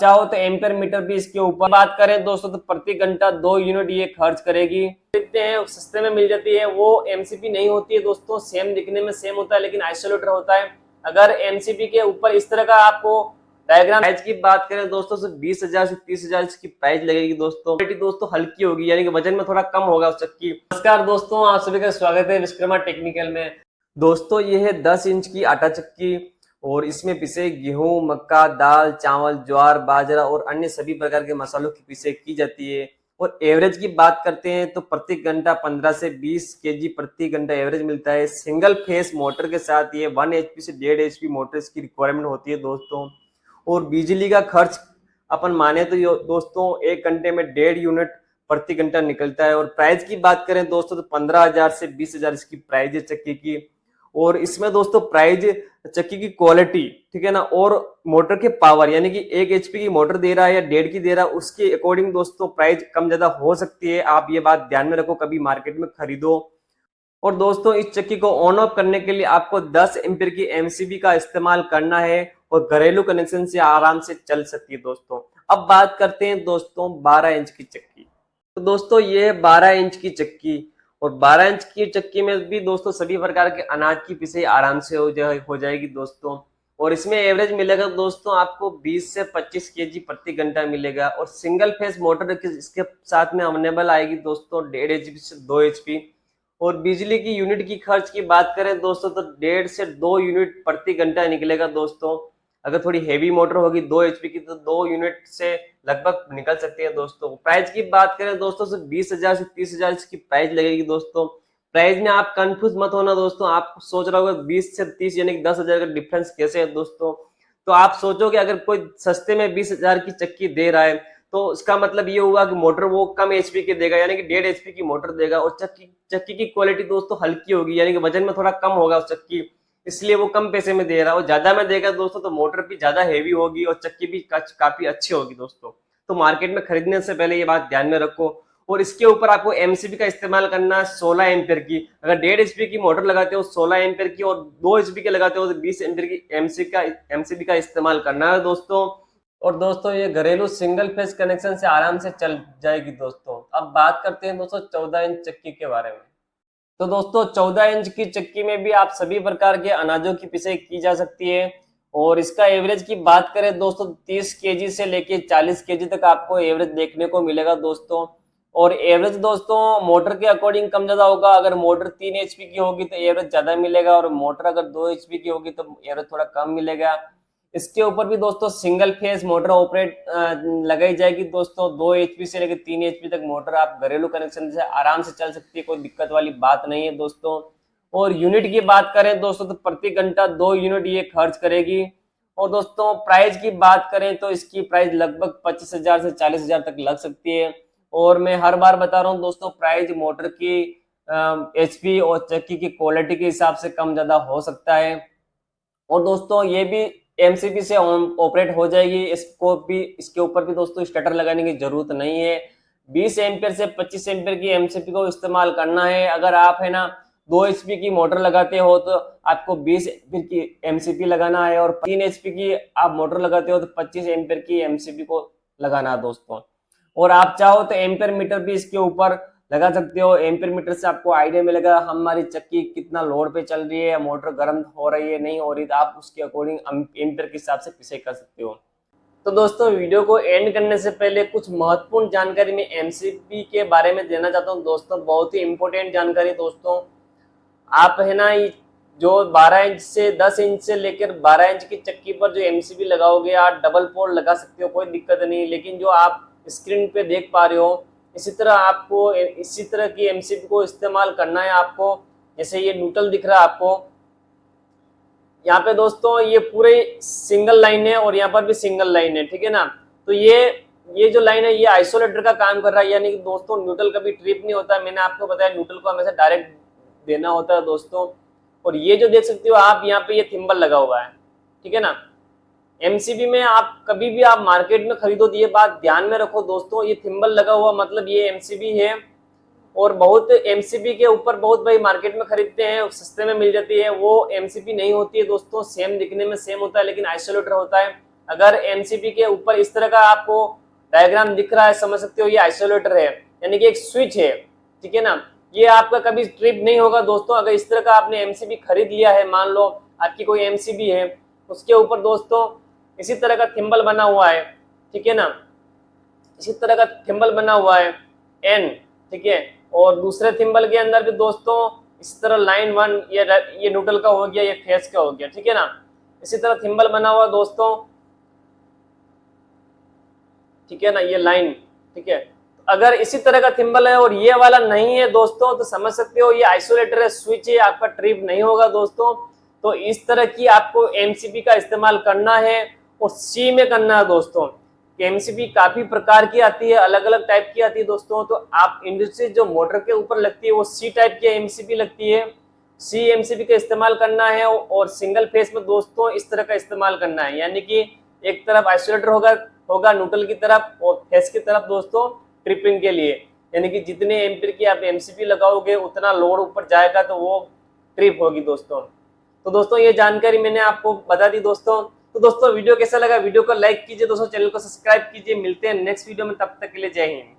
चाहो तो ampere metre भी इसके ऊपर बात करें दोस्तों तो प्रति घंटा 2 यूनिट ये खर्च करेगी। देखते हैं सस्ते में मिल जाती है, वो एमसीपी नहीं होती है दोस्तों, सेम दिखने में सेम होता है लेकिन आइसोलेटर होता है। अगर एमसीपी के ऊपर इस तरह का आपको डायग्राम, प्राइस की बात करें दोस्तों तो 20,000 से 30,000 इसकी प्राइस लगेगी दोस्तों। क्वालिटी दोस्तों हल्की होगी, यानी कि वजन में थोड़ा कम होगा उस चक्की। नमस्कार दोस्तों, आप सभी का स्वागत है विश्वकर्मा टेक्निकल में। दोस्तों ये है 10 इंच की आटा चक्की और इसमें पिसे गेहूं, मक्का, दाल, चावल, ज्वार, बाजरा और अन्य सभी प्रकार के मसालों की पिसे की जाती है। और एवरेज की बात करते हैं तो प्रति घंटा 15 से 20 केजी प्रति घंटा एवरेज मिलता है। सिंगल फेस मोटर के साथ ये 1 एचपी से 1.5 एचपी मोटर की रिक्वायरमेंट होती है दोस्तों। और बिजली का खर्च अपन माने तो दोस्तों 1 घंटे में 1.5 यूनिट प्रति घंटा निकलता है। और प्राइस की बात करें दोस्तों तो 15,000 से 20,000 इसकी प्राइस है चक्की की। और इसमें दोस्तों प्राइस चक्की की क्वालिटी, ठीक है ना, और मोटर के पावर, यानी कि 1 एचपी की मोटर दे रहा है या 1.5 की दे रहा है, उसके अकॉर्डिंग दोस्तों प्राइस कम ज्यादा हो सकती है। आप ये बात ध्यान में रखो कभी मार्केट में खरीदो। और दोस्तों इस चक्की को ऑन ऑफ करने के लिए आपको 10 एम्पीयर की एमसीबी का इस्तेमाल करना है और घरेलू कनेक्शन से आराम से चल सकती है दोस्तों। अब बात करते हैं दोस्तों 12 इंच की चक्की। तो दोस्तों ये 12 इंच की चक्की, और 12 इंच की चक्की में भी दोस्तों सभी प्रकार के अनाज की पिसाई आराम से हो जाएगी दोस्तों। और इसमें एवरेज मिलेगा दोस्तों आपको 20 से 25 केजी प्रति घंटा मिलेगा। और सिंगल फेस मोटर इसके साथ में अवेलेबल आएगी दोस्तों 1.5 एचपी से 2 एचपी। और बिजली की यूनिट की खर्च की बात करें दोस्तों तो 1.5 से 2 यूनिट प्रति घंटा निकलेगा दोस्तों। अगर थोड़ी हेवी मोटर होगी 2 एचपी की तो 2 यूनिट से लगभग निकल सकती है दोस्तों। प्राइस की बात करें दोस्तों तो 20,000 से 30,000 इसकी प्राइस लगेगी दोस्तों। प्राइस में आप कंफ्यूज मत होना दोस्तों। आप सोच रहे होगा 20 से 30 यानी कि 10,000 का डिफरेंस कैसे है दोस्तों। तो आप सोचोगे अगर कोई सस्ते में 20,000 की चक्की दे रहा है तो इसका मतलब ये हुआ कि मोटर वो कम एचपी के देगा, यानी कि 1.5 एचपी की मोटर देगा। और चक्की की क्वालिटी दोस्तों हल्की होगी, यानी कि वजन में थोड़ा कम होगा उस चक्की, इसलिए वो कम पैसे में दे रहा है। और ज्यादा में देगा दोस्तों तो मोटर भी ज्यादा हेवी होगी और चक्की भी काफी अच्छी होगी दोस्तों। तो मार्केट में खरीदने से पहले ये बात ध्यान में रखो। और इसके ऊपर आपको एमसीबी का इस्तेमाल करना है 16 एम्पियर की। अगर 1.5 एचपी की मोटर लगाते हो 16 एम्पियर की, और 2 एचपी के लगाते हो तो 20 एम्पियर की एमसीबी का इस्तेमाल करना है दोस्तों। और दोस्तों ये घरेलू सिंगल फेज कनेक्शन से आराम से चल जाएगी दोस्तों। अब बात करते हैं दोस्तों 14 इंच चक्की के बारे में। तो दोस्तों 14 इंच की चक्की में भी आप सभी प्रकार के अनाजों की पिसाई की जा सकती है। और इसका एवरेज की बात करें दोस्तों 30 केजी से लेके 40 केजी तक आपको एवरेज देखने को मिलेगा दोस्तों। और एवरेज दोस्तों मोटर के अकॉर्डिंग कम ज्यादा होगा। अगर मोटर 3 एचपी की होगी तो एवरेज ज्यादा मिलेगा, और मोटर अगर 2 एचपी की होगी तो एवरेज थोड़ा कम मिलेगा। इसके ऊपर भी दोस्तों सिंगल फेज मोटर ऑपरेट लगाई जाएगी दोस्तों। 2 एचपी से लेकर 3 एचपी तक मोटर आप घरेलू कनेक्शन से आराम से चल सकती है, कोई दिक्कत वाली बात नहीं है दोस्तों। और यूनिट की बात करें दोस्तों तो प्रति घंटा 2 यूनिट ये खर्च करेगी। और दोस्तों प्राइस की बात करें तो इसकी प्राइस लगभग 25,000 से 40,000 तक लग सकती है। और मैं हर बार बता रहा हूँ दोस्तों प्राइस मोटर की एचपी और चक्की की क्वालिटी के हिसाब से कम ज्यादा हो सकता है। और दोस्तों ये भी एमसीबी से ऑपरेट हो जाएगी। इसके ऊपर भी दोस्तों स्टार्टर लगाने की जरूरत नहीं है। 20 एम्पियर से 25 एम्पियर की एमसीबी को इस्तेमाल करना है। अगर आप है ना 2 एचपी की मोटर लगाते हो तो आपको 20 एम्पियर की एमसीबी लगाना है। और 3 एचपी की आप मोटर लगाते हो तो 25 एम्पियर की एमसीबी को लगाना है दोस्तों। और आप चाहो तो एम्पियर मीटर भी इसके ऊपर लगा सकते हो। एम्पियर मीटर से आपको आइडिया मिलेगा हमारी चक्की कितना लोड पे चल रही है, मोटर गर्म हो रही है नहीं हो रही, तो आप उसके अकॉर्डिंग एम्पियर के हिसाब से पिसाई कर सकते हो। तो दोस्तों वीडियो को एंड करने से पहले कुछ महत्वपूर्ण जानकारी मैं एमसीबी के बारे में देना चाहता हूँ दोस्तों। बहुत ही इंपॉर्टेंट जानकारी दोस्तों। आप है ना जो 12 इंच से 10 इंच से लेकर 12 इंच की चक्की पर जो एमसीबी लगाओगे आप डबल पोल लगा सकते हो, कोई दिक्कत नहीं। लेकिन जो आप स्क्रीन पे देख पा रहे हो इसी तरह आपको इसी तरह की एमसीबी को इस्तेमाल करना है आपको। जैसे ये न्यूट्रल दिख रहा है आपको यहाँ पे दोस्तों, ये पूरे सिंगल लाइन है और यहाँ पर भी सिंगल लाइन है, ठीक है ना। तो ये जो लाइन है ये आइसोलेटर का काम कर रहा है, यानी कि दोस्तों न्यूट्रल कभी ट्रिप नहीं होता। मैंने आपको बताया न्यूट्रल को हमेशा डायरेक्ट देना होता है दोस्तों। और ये जो देख सकते हो आप यहाँ पे ये थिम्बल लगा हुआ है, ठीक है ना। एमसीबी में आप कभी भी आप मार्केट में खरीदो तो ये बात ध्यान में रखो दोस्तों, ये थिम्बल लगा हुआ मतलब ये एमसीबी है। और बहुत एमसीबी के ऊपर बहुत भाई मार्केट में खरीदते हैं, सस्ते में मिल जाती है, वो एमसीबी नहीं होती है दोस्तों। सेम दिखने में सेम होता है लेकिन आइसोलेटर होता है। अगर एमसीबी के ऊपर इस तरह का आपको डायग्राम दिख रहा है, समझ सकते हो ये आइसोलेटर है, यानी कि एक स्विच है, ठीक है ना। ये आपका कभी ट्रिप नहीं होगा दोस्तों। अगर इस तरह का आपने एमसीबी खरीद लिया है, मान लो आपकी कोई एमसीबी है, उसके ऊपर दोस्तों इसी तरह का थिम्बल बना हुआ है, ठीक है ना, इसी तरह का थिम्बल बना हुआ है एन, ठीक है, और दूसरे थिम्बल के अंदर भी दोस्तों इस तरह लाइन 1 ये न्यूट्रल का हो गया, ये फेस का हो गया, ठीक है ना। इसी तरह थिम्बल बना हुआ दोस्तों, ठीक है ना, ये लाइन, ठीक है। अगर इसी तरह का थिम्बल है और ये वाला नहीं है दोस्तों, तो समझ सकते हो ये आइसोलेटर है, स्विच है, आपका ट्रिप नहीं होगा दोस्तों। तो इस तरह की आपको एमसीबी का इस्तेमाल करना है और सी में करना है दोस्तों। एमसीबी काफी प्रकार की आती है, अलग अलग टाइप की आती है दोस्तों। तो आप इंडस्ट्री जो मोटर के ऊपर लगती है वो सी टाइप की एमसीबी लगती है, सी एमसीबी का इस्तेमाल करना है। और सिंगल फेस में दोस्तों इस तरह का इस्तेमाल करना है, यानी कि एक तरफ आइसोलेटर होगा न्यूट्रल की तरफ और फेस की तरफ दोस्तों ट्रिपिंग के लिए, यानी कि जितने एम्पीयर की आप एमसीबी लगाओगे उतना लोड ऊपर जाएगा तो वो ट्रिप होगी दोस्तों। तो दोस्तों ये जानकारी मैंने आपको बता दी दोस्तों। तो दोस्तों वीडियो कैसा लगा, वीडियो को लाइक कीजिए दोस्तों, चैनल को सब्सक्राइब कीजिए। मिलते हैं नेक्स्ट वीडियो में, तब तक के लिए जय हिंद।